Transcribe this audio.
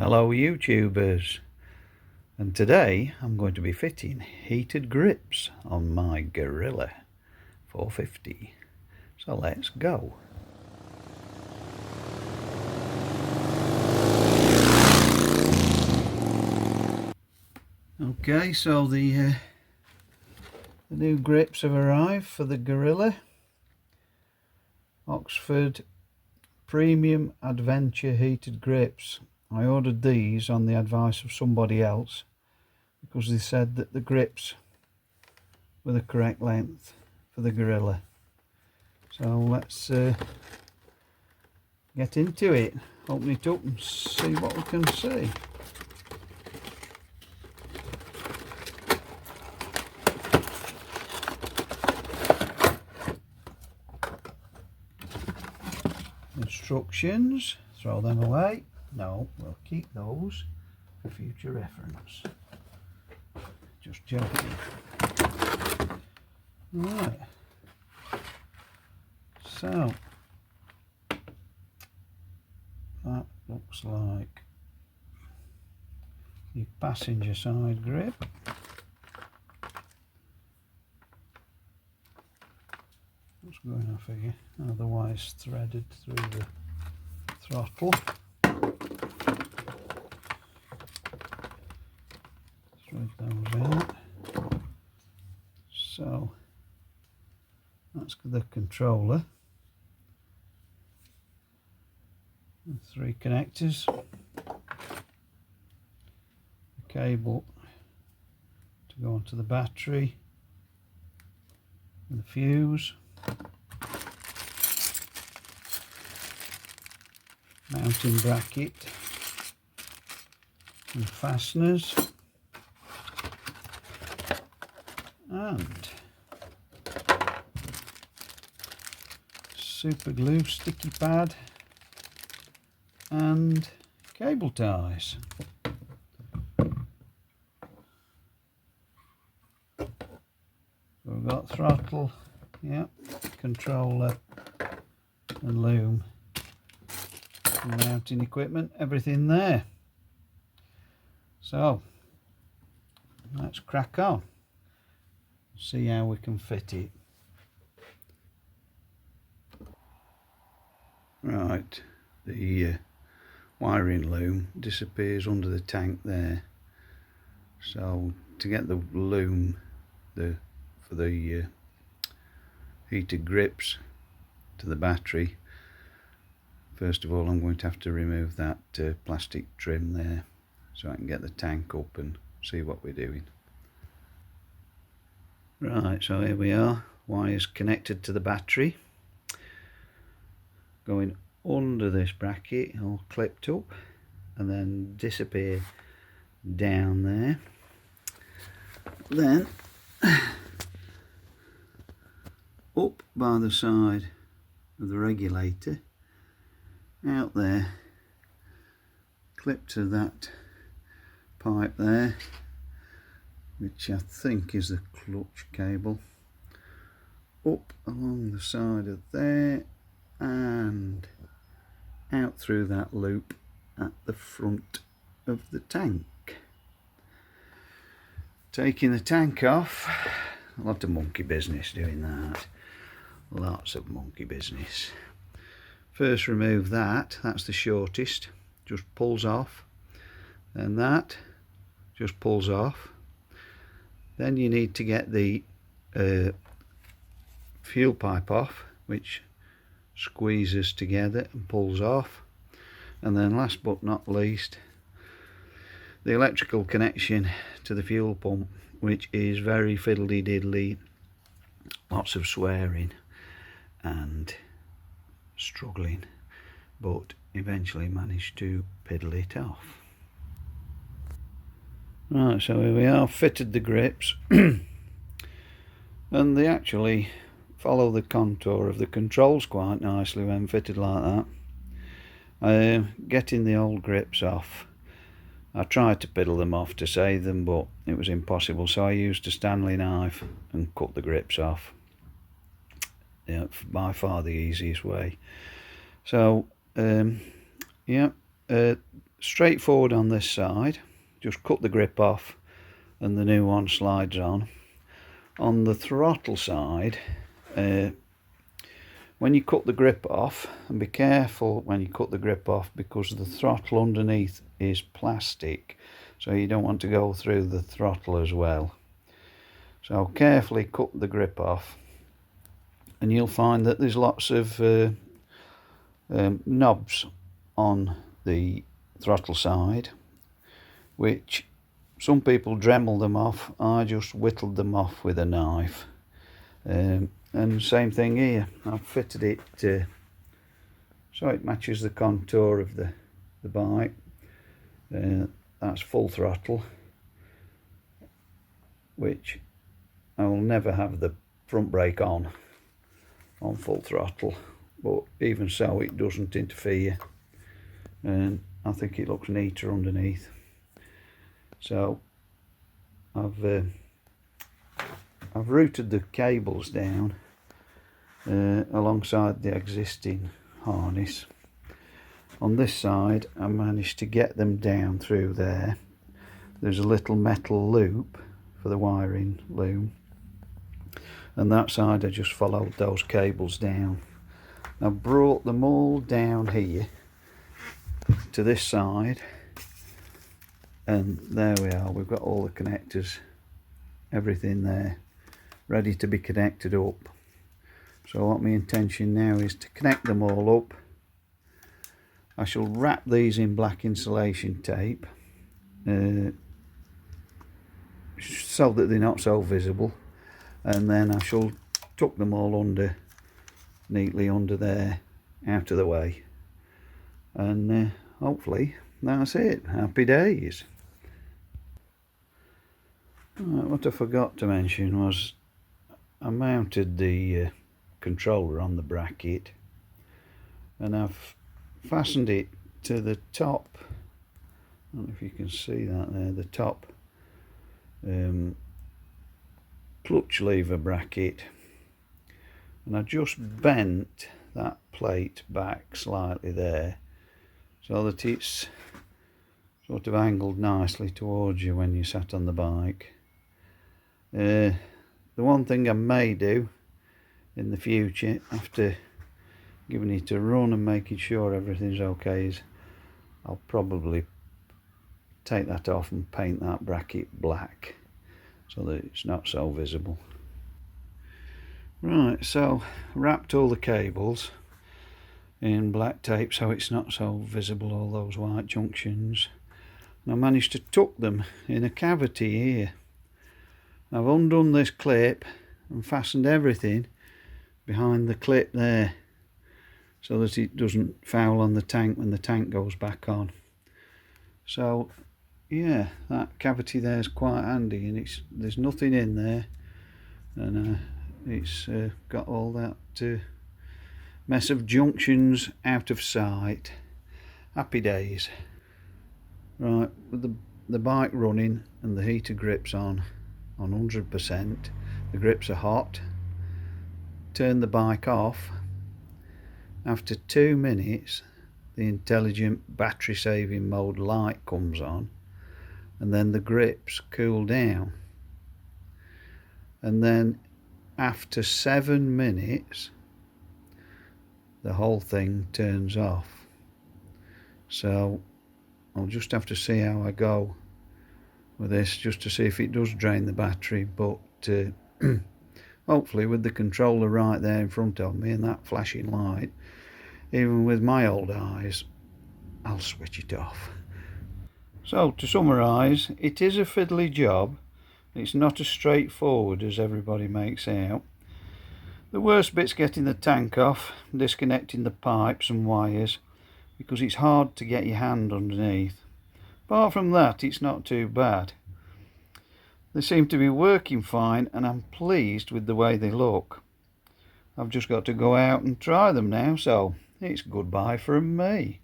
Hello YouTubers, and today I'm going to be fitting heated grips on my Guerilla 450, so let's go. Okay, so the new grips have arrived for the Guerilla. Oxford Premium Adventure heated grips. I ordered these on the advice of somebody else because they said that the grips were the correct length for the Guerilla. So let's get into it, open it up and see what we can see. Instructions, throw them away. No, we'll keep those for future reference. Just joking. Right. So that looks like the passenger side grip. What's going on figure? Otherwise threaded through the throttle. Thread those out. So that's the controller. And 3 connectors. A cable to go onto the battery. And the fuse. Mounting bracket and fasteners, and super glue sticky pad and cable ties. We've got throttle, controller and loom. Mounting equipment, everything there. So let's crack on, see how we can fit it. Right, the wiring loom disappears under the tank there, so to get the loom for the heated grips to the battery, first of all I'm going to have to remove that plastic trim there so I can get the tank up and see what we're doing. Right, so here we are, wires connected to the battery, going under this bracket, all clipped up, and then disappear down there. Then up by the side of the regulator, out there, clip to that pipe there, which I think is the clutch cable, up along the side of there and out through that loop at the front of the tank. Taking the tank off, a lot of monkey business doing that, lots of monkey business. First remove that's the shortest, just pulls off, and that just pulls off. Then you need to get the fuel pipe off, which squeezes together and pulls off. And then last but not least, the electrical connection to the fuel pump, which is very fiddly diddly, lots of swearing and struggling, but eventually managed to piddle it off. Right, so here we are, fitted the grips and they actually follow the contour of the controls quite nicely when fitted like that. Getting the old grips off, I tried to piddle them off to save them, but it was impossible, so I used a Stanley knife and cut the grips off. By far the easiest way. So straightforward on this side, just cut the grip off and the new one slides on. On the throttle side, when you cut the grip off, and be careful when you cut the grip off because the throttle underneath is plastic, so you don't want to go through the throttle as well. So carefully cut the grip off, and you'll find that there's lots of knobs on the throttle side, which some people Dremel them off. I just whittled them off with a knife. And same thing here, I've fitted it so it matches the contour of the bike. That's full throttle, which I will never have the front brake on full throttle, but even so it doesn't interfere, and I think it looks neater underneath. So I've routed the cables down alongside the existing harness. On this side I managed to get them down through there. There's a little metal loop for the wiring loom, and that side I just followed those cables down. I brought them all down here to this side, and there we are. We've got all the connectors, everything there ready to be connected up. So what my intention now is to connect them all up. I shall wrap these in black insulation tape so that they're not so visible, and then I shall tuck them all under, neatly under there, out of the way, and hopefully that's it. Happy days. Right, what I forgot to mention was I mounted the controller on the bracket, and I've fastened it to the top. I don't know if you can see that there, the top clutch lever bracket, and I just bent that plate back slightly there so that it's sort of angled nicely towards you when you sat on the bike. The one thing I may do in the future, after giving it a run and making sure everything's okay, is I'll probably take that off and paint that bracket black so that it's not so visible. Right, so wrapped all the cables in black tape so it's not so visible, all those white junctions, and I managed to tuck them in a cavity here. I've undone this clip and fastened everything behind the clip there so that it doesn't foul on the tank when the tank goes back on. So yeah, that cavity there is quite handy, and there's nothing in there, and it's got all that mess of junctions out of sight. Happy days. Right, with the bike running and the heater grips on 100%, the grips are hot, turn the bike off. After 2 minutes the intelligent battery saving mode light comes on, and then the grips cool down, and then after 7 minutes the whole thing turns off. So I'll just have to see how I go with this, just to see if it does drain the battery, but hopefully with the controller right there in front of me and that flashing light, even with my old eyes, I'll switch it off. So to summarise, it is a fiddly job. It's not as straightforward as everybody makes out. The worst bit's getting the tank off, disconnecting the pipes and wires, because it's hard to get your hand underneath. Apart from that, it's not too bad. They seem to be working fine, and I'm pleased with the way they look. I've just got to go out and try them now, so it's goodbye from me.